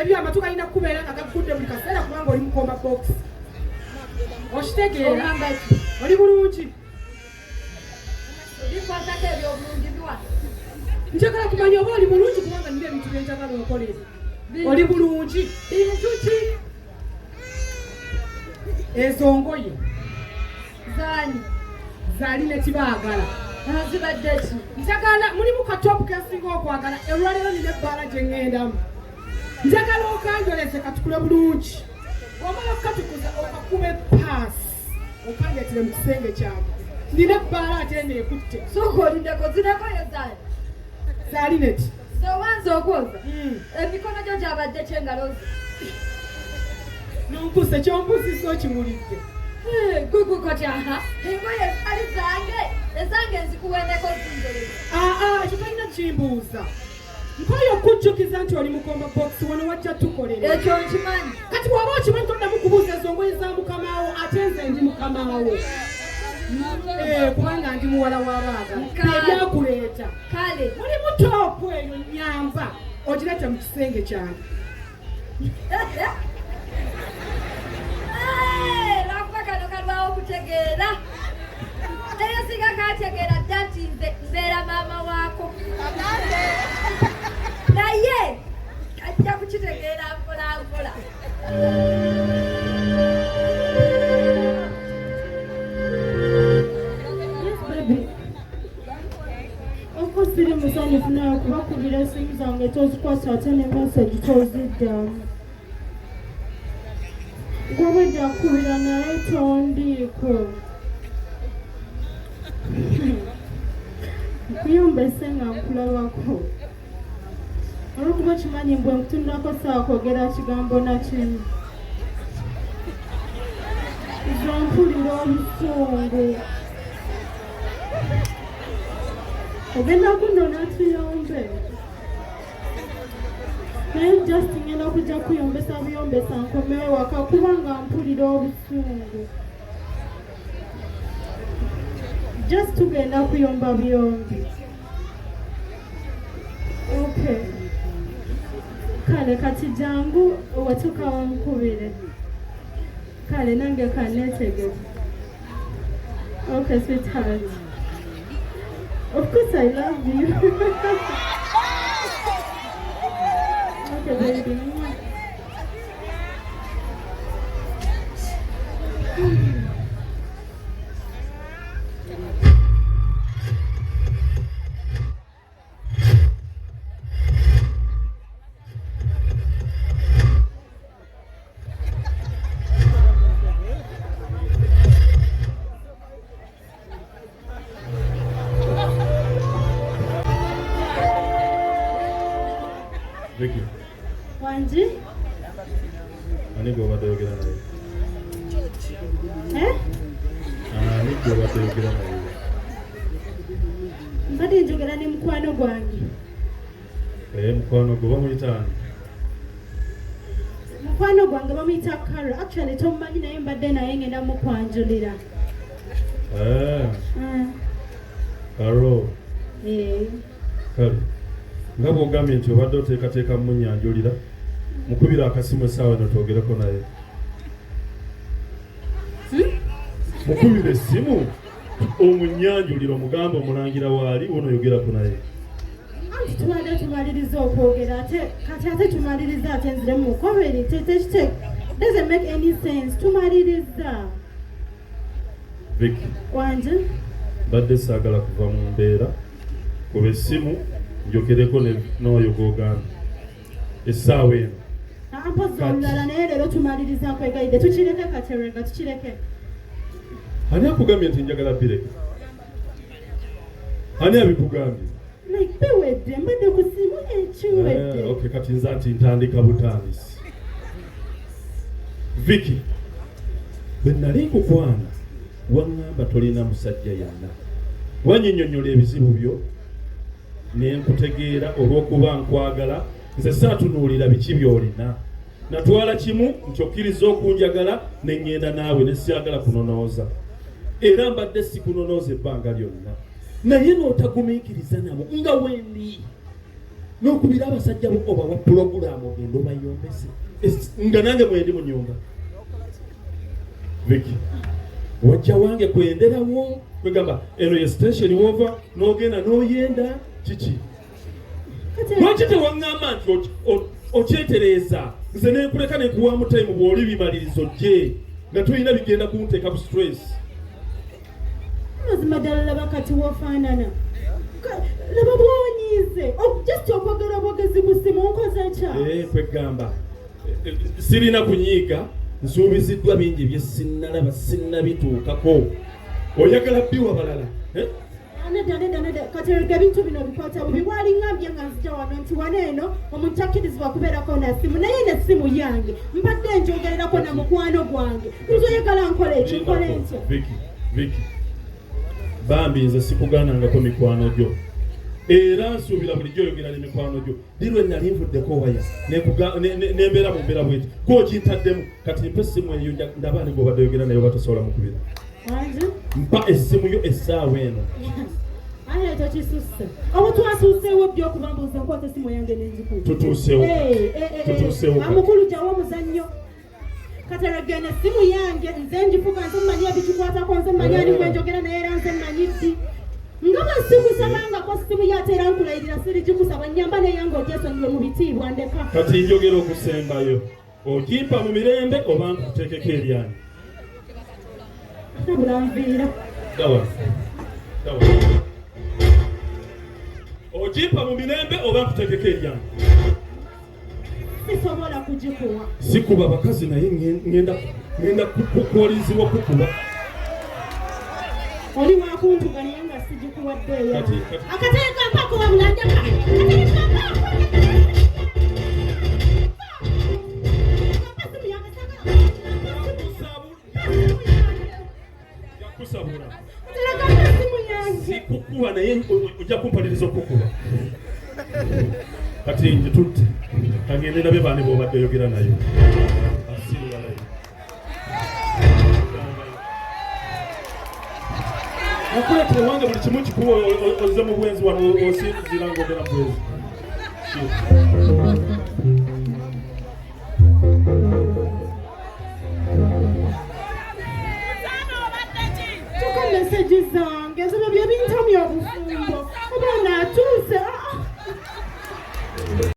ebyama tukalina kubeera nga gakudde buli kaseera kubanga oli mukomba box. Okitegeera oli bulungi. Njagala kumanya oba oli bulungi kubanga nina ebintu bye njagala okolera. Oli bulungi. Bintu ki? Ezo ngoye. Zaali ne kibaagala. Zibadde ki? Njagala mulimu katopu kesinga okwagala olwaleero nina ebbaala gye ŋŋendamu. Njagala okanjolese katukule bulungi. Wamala okukatukuza okakuba epaasi okandeetera mu kisenge kyabwe. Nina ebbaala ate neekutte. Sooka olindeko zirakoyo zaali. Zaalineti. Zowanza okwoza. Emikono gyo gyabadde kyengalo ze. Nompuse kyompusiza okimulidde. Kotya engoye zali zange ezange nzikuwendeko zinjolera. Ekyo talina kimbuuza. Nkoyo okujjukiza nti oli mukomba box wano wajja tukolera. Ekyo nkimanyi. Kati bw'oba okimanyi toddamu kubuuza ezo ngoye za mukamaawo ate nze ndi mukamaawo. Kubanga ndi muwala w'abaaga. Ebyakuleeta. Kale. Mulimu toopu eyo nyamba ogireete mu kisenge kyange. Kutegeera naye singa kategeera dda nti nze mbeera maama waako naye ajja kukitegeera mpola mpola. Oko siri musanyufu naye okubakubira esimu zange tozikwasa ate ne meseji toziddamu. Gwabadde akubira naye tondiiko. Nkuyombese nga nkulabako. Olwokuba kimanyi mbwe nkutunulako ssaawa kwogera kigambo nakimu. Zo mpulira obusungu. Ogenda kunona tuyombe. Naye just ngenda okujja kuyombesa buyombesa nkomewo waka kubanga mpulira obusungu. Just tugenda kuyomba byombi. Okay. Kale kati jangu watuka wankubire. Kale nange kanetegeke. Okay, sweetheart. Of course I love you. Okay, baby. Vicky. Wanji? Ani go bade yogera naye. Ani go bade yogera naye. Mbadde njogera ne mukwano gwange. Mukwano gwo bamuyita. Mukwano gwange bamuyita Carol. Actually tomumanyi naye mbadde naye ngenda mukwanjulira. Carol. Kale. Nga bw'ogambye nti obadde oteekateeka munyanjulira mukubira akasimu essaawa eno twogereko naye. Mukubira essimu omunyanjulira omugamba omulangira waali onooyogerako naye. Anti tubadde tumaliriza okwogera kati ate tumaliriza ate nzire mukobere tekite doesn't make any sense. Tumaliriza. Vicky. Wanje? Badde saagala kuva mu mbeera kuba essimu njogereko n'oyo gw'ogamba essaawa eno. Mpozi olulala naye leero tumaliriza nkwegayidde tukireke Katerenga tukireke. Ani akugambye nti njagala bireke? Ani abikugambye? Like biwedde mbadde ku ssimu ekiwedde. Okay, kati nze ati ntandika butandisi. Vicky, bwe nali nkukwana waŋŋamba tolina musajja yenna. Wannyinnyonnyola ebizibu byo ne nkutegeera olw'okuba nkwagala nze saatunuulira biki by'olina. Natwala kimu nti okkiriza okunjagala ne ŋŋenda naawe ne siyagala kunonooza. Era mbadde sikunonooza ebbanga lyonna. Naye n'otagumiikiriza nabo nga wendi. n'okubira abasajja bo obawa pulogulaamu ogenda obayombese nga nange mwendi mu nyumba Vicky wajja wange kwenderawo kwegamba eno ye station wova n'ogenda n'oyenda kiki lwaki tewaŋŋamba nti okyetereeza nze nekuleka nekuwaamu time bw'oli bimalirizo gye nga tulina bigenda kunteeka ku stress mazima ddala laba kati wofaanana laba bwonyiize just okwogera obwogezi busimu nkoze kya kwegamba sirina kunyiiga nsuubiziddwa bingi bye sinnalaba sinnabituukako oyagala bbiwa balala nedda kati erega ebintu bino bikwata bubi bwaliŋŋambye nga nzija wano nti wano eno omuntu akkirizibwa kubeerako na simu naye nessimu yange mpadde njogererako na mukwano gwange nzoyagala nkola ekyo nkole ntya Vicky bambi nze sikugaanangako mikwano gyo era nsuubira bulijjo oyogera ne mikwano gyo lirwe nali nvuddeko waya nembeera mu mbeera bweti gw'okintaddemu kati mpa essimu eyo ndabaani gw'obadde oyogera naye oba tosobola mukubira mpa essimu yo essaawa eno aya tokisusse obu twasuuseewo byo okubambuuza nkwata essimu yange n'enzikuta tutuuseewo amukulu gyawo omuzannyo kateregene essimu yange nze ngifuka nze mmanyi ebikikwatako nze mmanyi ani gwenjogera naye era nze mmanyi ddi nga bwe sikusabangako ssimu yate era nkulayirira sirigikusaba nnyamba neyange ogyesonyiwe mu bitiibwa ndeka kati njogera okusembayo ogimpa mu mirembe oba nkuteekeko eryange bulanviira ogimpa mu mirembe oba nkuteekeko eryange sisobola kugikuwa sikuba abakazi naye ngenda kukolizibwa kukuba oli wakuntuga naye nga sigikuwaddeeyo akateeka mpako wabulandaka yakusabula simu yange sikukuba naye ojja kumpaliriza okukuba kati njitutte kangende nabe baani bw'obadde oyogera nayo asiruwalayo nakuleetera wange buli kimu kikuwa oze mu bwenzi wano osinzira ng'ogera mu bwenzi tuka meseji zange zino bye bintamya obufumbo oba naatuuse